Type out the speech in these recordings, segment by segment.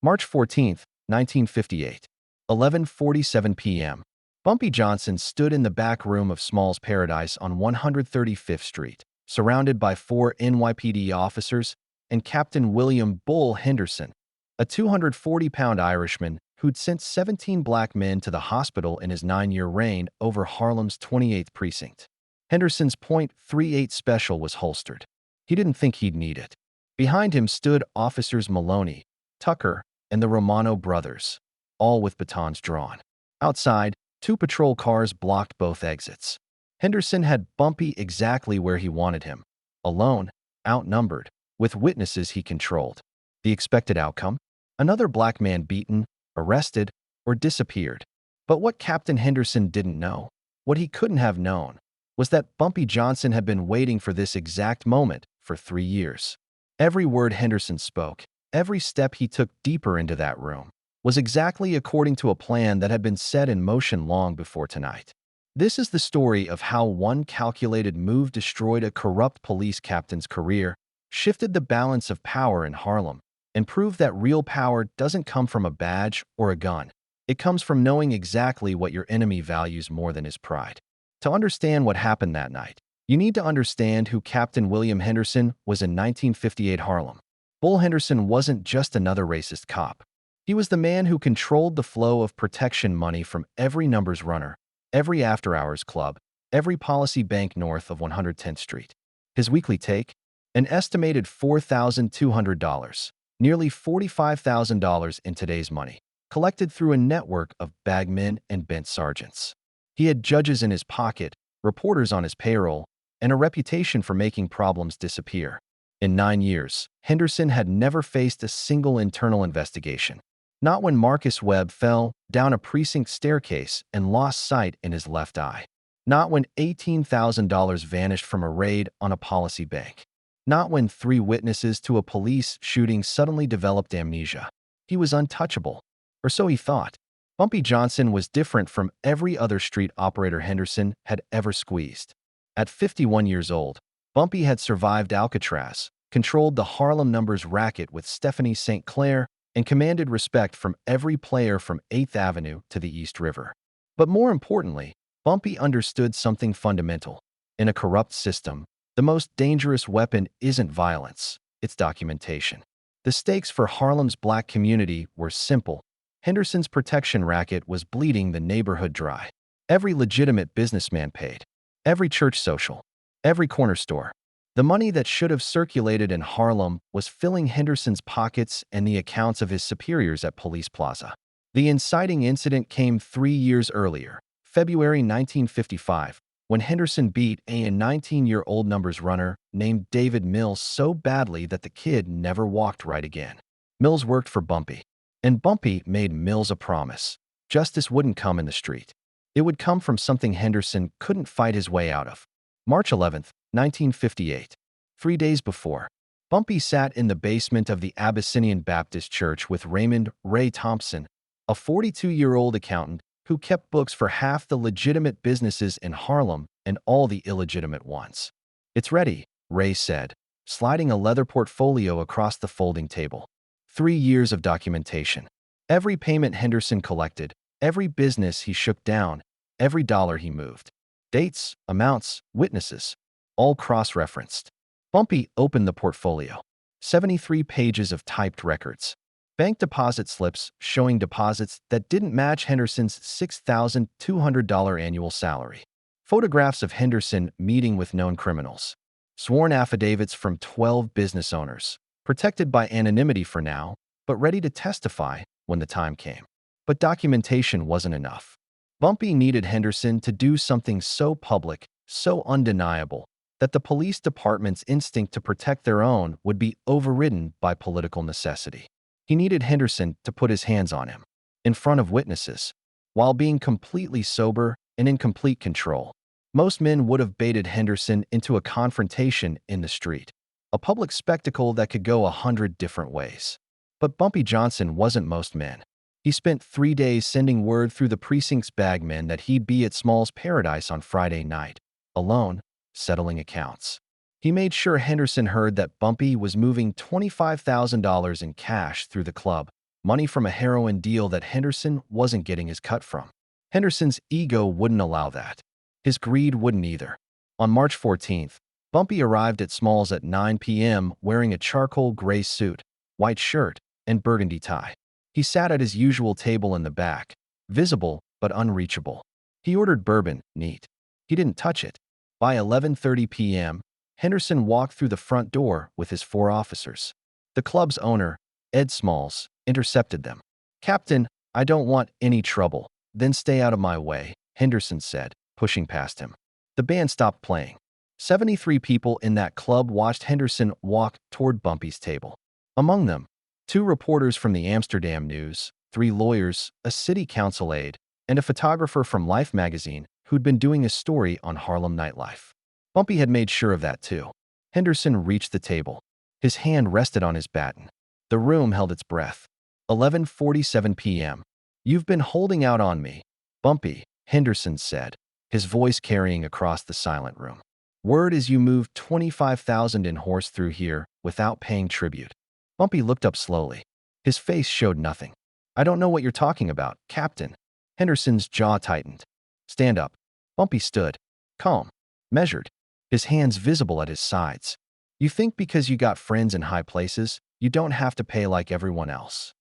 March 14th, 1958, 11:47 p.m. Bumpy Johnson stood in the back room of Small's Paradise on 135th Street, surrounded by 4 NYPD officers and Captain William Bull Henderson, a 240-pound Irishman who'd sent 17 black men to the hospital in his 9-year reign over Harlem's 28th precinct. Henderson's .38 special was holstered. He didn't think he'd need it. Behind him stood Officers Maloney, Tucker, and the Romano brothers, all with batons drawn. Outside, 2 patrol cars blocked both exits. Henderson had Bumpy exactly where he wanted him, alone, outnumbered, with witnesses he controlled. The expected outcome? Another black man beaten, arrested, or disappeared. But what Captain Henderson didn't know, what he couldn't have known, was that Bumpy Johnson had been waiting for this exact moment for 3 years. Every word Henderson spoke, every step he took deeper into that room, was exactly according to a plan that had been set in motion long before tonight. This is the story of how one calculated move destroyed a corrupt police captain's career, shifted the balance of power in Harlem, and proved that real power doesn't come from a badge or a gun. It comes from knowing exactly what your enemy values more than his pride. To understand what happened that night, you need to understand who Captain William Henderson was in 1958 Harlem. Bull Henderson wasn't just another racist cop. He was the man who controlled the flow of protection money from every numbers runner, every after-hours club, every policy bank north of 110th Street. His weekly take? An estimated $4,200, nearly $45,000 in today's money, collected through a network of bagmen and bench sergeants. He had judges in his pocket, reporters on his payroll, and a reputation for making problems disappear. In 9 years, Henderson had never faced a single internal investigation. Not when Marcus Webb fell down a precinct staircase and lost sight in his left eye. Not when $18,000 vanished from a raid on a policy bank. Not when 3 witnesses to a police shooting suddenly developed amnesia. He was untouchable, or so he thought. Bumpy Johnson was different from every other street operator Henderson had ever squeezed. At 51 years old, Bumpy had survived Alcatraz, controlled the Harlem numbers racket with Stephanie St. Clair, and commanded respect from every player from 8th Avenue to the East River. But more importantly, Bumpy understood something fundamental. In a corrupt system, the most dangerous weapon isn't violence, it's documentation. The stakes for Harlem's black community were simple. Henderson's protection racket was bleeding the neighborhood dry. Every legitimate businessman paid. Every church social. Every corner store. The money that should have circulated in Harlem was filling Henderson's pockets and the accounts of his superiors at Police Plaza. The inciting incident came 3 years earlier, February 1955, when Henderson beat a 19-year-old numbers runner named David Mills so badly that the kid never walked right again. Mills worked for Bumpy, and Bumpy made Mills a promise. Justice wouldn't come in the street. It would come from something Henderson couldn't fight his way out of. March 11th, 1958. 3 days before, Bumpy sat in the basement of the Abyssinian Baptist Church with Raymond Ray Thompson, a 42-year-old accountant who kept books for half the legitimate businesses in Harlem and all the illegitimate ones. "It's ready," Ray said, sliding a leather portfolio across the folding table. 3 years of documentation. Every payment Henderson collected, every business he shook down, every dollar he moved. Dates, amounts, witnesses, all cross-referenced. Bumpy opened the portfolio. 73 pages of typed records. Bank deposit slips showing deposits that didn't match Henderson's $6,200 annual salary. Photographs of Henderson meeting with known criminals. Sworn affidavits from 12 business owners, protected by anonymity for now, but ready to testify when the time came. But documentation wasn't enough. Bumpy needed Henderson to do something so public, so undeniable, that the police department's instinct to protect their own would be overridden by political necessity. He needed Henderson to put his hands on him, in front of witnesses, while being completely sober and in complete control. Most men would have baited Henderson into a confrontation in the street, a public spectacle that could go 100 different ways. But Bumpy Johnson wasn't most men. He spent 3 days sending word through the precinct's bagmen that he'd be at Small's Paradise on Friday night, alone, settling accounts. He made sure Henderson heard that Bumpy was moving $25,000 in cash through the club, money from a heroin deal that Henderson wasn't getting his cut from. Henderson's ego wouldn't allow that. His greed wouldn't either. On March 14th, Bumpy arrived at Smalls at 9 p.m. wearing a charcoal gray suit, white shirt, and burgundy tie. He sat at his usual table in the back, visible but unreachable. He ordered bourbon, neat. He didn't touch it. By 11:30 p.m., Henderson walked through the front door with his 4 officers. The club's owner, Ed Smalls, intercepted them. "Captain, I don't want any trouble." "Then stay out of my way," Henderson said, pushing past him. The band stopped playing. 73 people in that club watched Henderson walk toward Bumpy's table. Among them, 2 reporters from the Amsterdam News, 3 lawyers, a city council aide, and a photographer from Life magazine who'd been doing a story on Harlem nightlife. Bumpy had made sure of that too. Henderson reached the table. His hand rested on his baton. The room held its breath. 11:47 p.m. "You've been holding out on me, Bumpy," Henderson said, his voice carrying across the silent room. "Word is you moved 25,000 in horse through here without paying tribute." Bumpy looked up slowly. His face showed nothing. "I don't know what you're talking about, Captain." Henderson's jaw tightened. "Stand up." Bumpy stood, calm, measured, his hands visible at his sides. "You think because you got friends in high places, you don't have to pay like everyone else."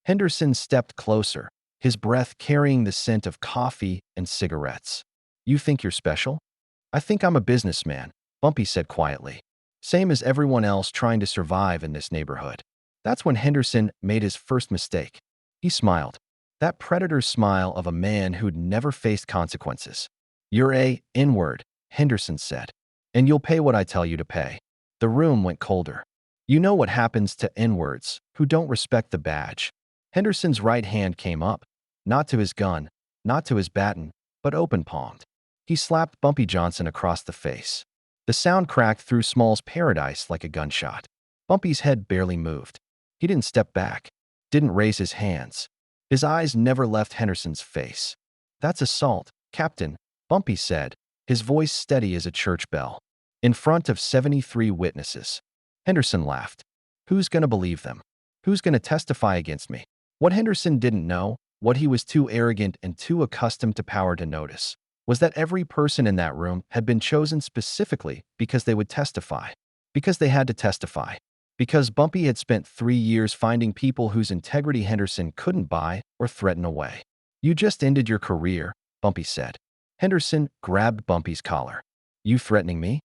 Henderson stepped closer, his breath carrying the scent of coffee and cigarettes. "You think you're special?" "I think I'm a businessman," Bumpy said quietly. "Same as everyone else trying to survive in this neighborhood." That's when Henderson made his first mistake. He smiled. That predator's smile of a man who'd never faced consequences. "You're a N-word," Henderson said. "And you'll pay what I tell you to pay." The room went colder. "You know what happens to N-words who don't respect the badge." Henderson's right hand came up, not to his gun, not to his baton, but open-palmed. He slapped Bumpy Johnson across the face. The sound cracked through Small's paradise like a gunshot. Bumpy's head barely moved. He didn't step back, didn't raise his hands. His eyes never left Henderson's face. "That's assault, Captain," Bumpy said, his voice steady as a church bell. "In front of 73 witnesses." Henderson laughed. "Who's gonna believe them? Who's gonna testify against me?" What Henderson didn't know, what he was too arrogant and too accustomed to power to notice, was that every person in that room had been chosen specifically because they would testify. Because they had to testify. Because Bumpy had spent 3 years finding people whose integrity Henderson couldn't buy or threaten away. "You just ended your career," Bumpy said. Henderson grabbed Bumpy's collar. "You threatening me?"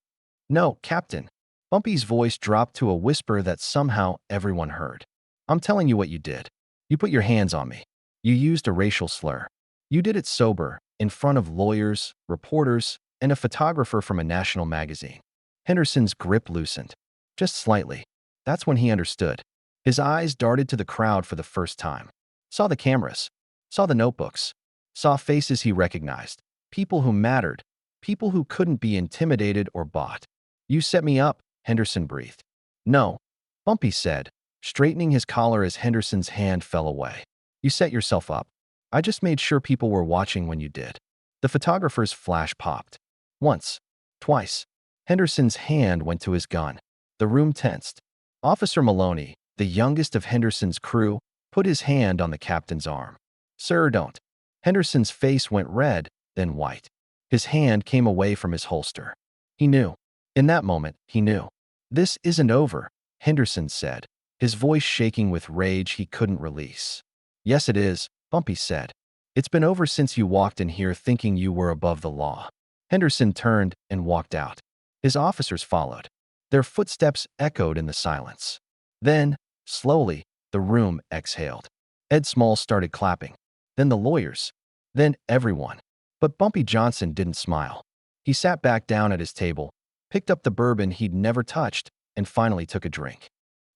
"No, Captain." Bumpy's voice dropped to a whisper that somehow everyone heard. "I'm telling you what you did. You put your hands on me. You used a racial slur. You did it sober, in front of lawyers, reporters, and a photographer from a national magazine." Henderson's grip loosened. Just slightly. That's when he understood. His eyes darted to the crowd for the first time. Saw the cameras. Saw the notebooks. Saw faces he recognized. People who mattered. People who couldn't be intimidated or bought. "You set me up," Henderson breathed. "No," Bumpy said, straightening his collar as Henderson's hand fell away. "You set yourself up. I just made sure people were watching when you did." The photographer's flash popped. Once. Twice. Henderson's hand went to his gun. The room tensed. Officer Maloney, the youngest of Henderson's crew, put his hand on the captain's arm. "Sir, don't." Henderson's face went red, then white. His hand came away from his holster. He knew. In that moment, he knew. "This isn't over," Henderson said, his voice shaking with rage he couldn't release. "Yes, it is," Bumpy said. "It's been over since you walked in here thinking you were above the law." Henderson turned and walked out. His officers followed. Their footsteps echoed in the silence. Then, slowly, the room exhaled. Ed Small started clapping. Then the lawyers. Then everyone. But Bumpy Johnson didn't smile. He sat back down at his table, picked up the bourbon he'd never touched, and finally took a drink.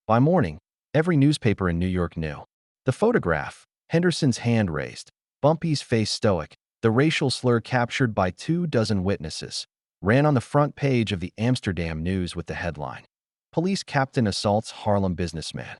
By morning, every newspaper in New York knew. The photograph, Henderson's hand raised, Bumpy's face stoic, the racial slur captured by 24 witnesses, ran on the front page of the Amsterdam News with the headline, "Police Captain Assaults Harlem Businessman."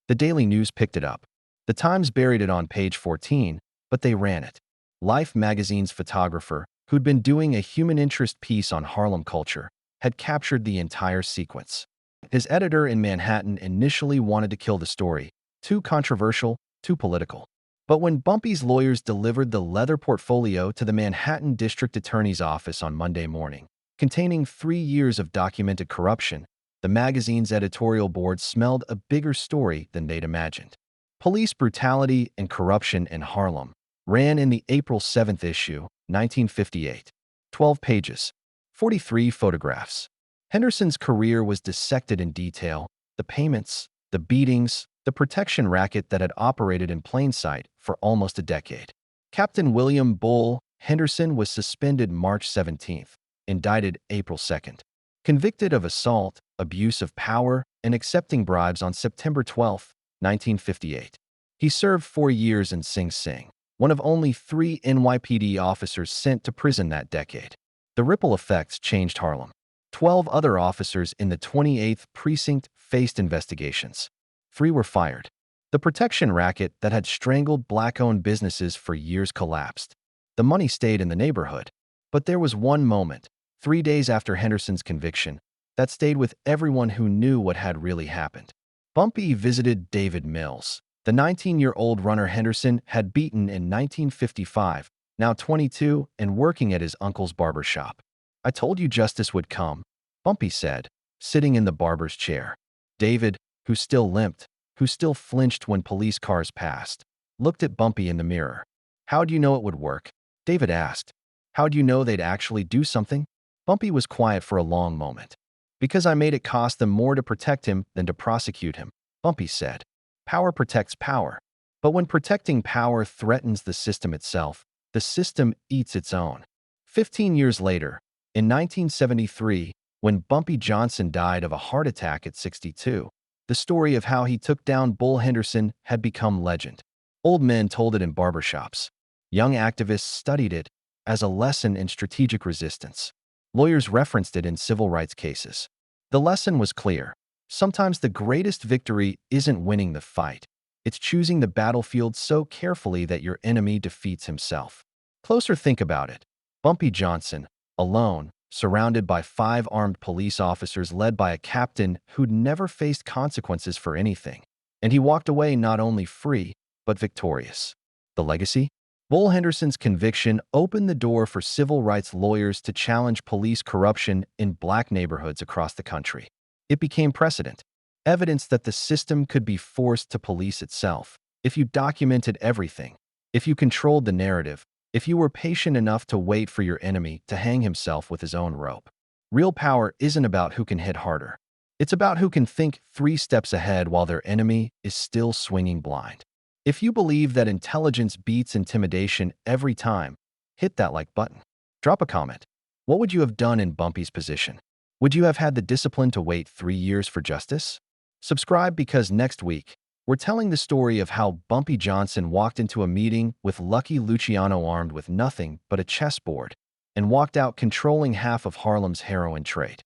The Daily News picked it up. The Times buried it on page 14, but they ran it. Life magazine's photographer, who'd been doing a human interest piece on Harlem culture, had captured the entire sequence. His editor in Manhattan initially wanted to kill the story, too controversial, Too political. But when Bumpy's lawyers delivered the leather portfolio to the Manhattan District Attorney's office on Monday morning, containing 3 years of documented corruption, the magazine's editorial board smelled a bigger story than they'd imagined. Police brutality and corruption in Harlem ran in the April 7th issue, 1958. 12 pages. 43 photographs. Henderson's career was dissected in detail, the payments, the beatings, the protection racket that had operated in plain sight for almost a decade. Captain William Bull Henderson was suspended March 17th, indicted April 2nd. Convicted of assault, abuse of power, and accepting bribes on September 12, 1958. He served 4 years in Sing Sing, one of only 3 NYPD officers sent to prison that decade. The ripple effects changed Harlem. 12 other officers in the 28th Precinct faced investigations. 3 were fired. The protection racket that had strangled black-owned businesses for years collapsed. The money stayed in the neighborhood. But there was one moment, 3 days after Henderson's conviction, that stayed with everyone who knew what had really happened. Bumpy visited David Mills, the 19-year-old runner Henderson had beaten in 1955, now 22 and working at his uncle's barber shop. "I told you justice would come," Bumpy said, sitting in the barber's chair. David, who still limped, who still flinched when police cars passed, looked at Bumpy in the mirror. "How'd you know it would work?" David asked. "How'd you know they'd actually do something?" Bumpy was quiet for a long moment. "Because I made it cost them more to protect him than to prosecute him," Bumpy said. Power protects power. But when protecting power threatens the system itself, the system eats its own. 15 years later, in 1973, when Bumpy Johnson died of a heart attack at 62, the story of how he took down Bull Henderson had become legend. Old men told it in barbershops. Young activists studied it as a lesson in strategic resistance. Lawyers referenced it in civil rights cases. The lesson was clear. Sometimes the greatest victory isn't winning the fight. It's choosing the battlefield so carefully that your enemy defeats himself. Closer think about it. Bumpy Johnson, alone, surrounded by 5 armed police officers led by a captain who'd never faced consequences for anything. And he walked away not only free, but victorious. The legacy? Bull Henderson's conviction opened the door for civil rights lawyers to challenge police corruption in black neighborhoods across the country. It became precedent, evidence that the system could be forced to police itself if you documented everything, if you controlled the narrative, if you were patient enough to wait for your enemy to hang himself with his own rope. Real power isn't about who can hit harder. It's about who can think 3 steps ahead while their enemy is still swinging blind. If you believe that intelligence beats intimidation every time, hit that like button. Drop a comment. What would you have done in Bumpy's position? Would you have had the discipline to wait 3 years for justice? Subscribe because next week, we're telling the story of how Bumpy Johnson walked into a meeting with Lucky Luciano armed with nothing but a chessboard and walked out controlling half of Harlem's heroin trade.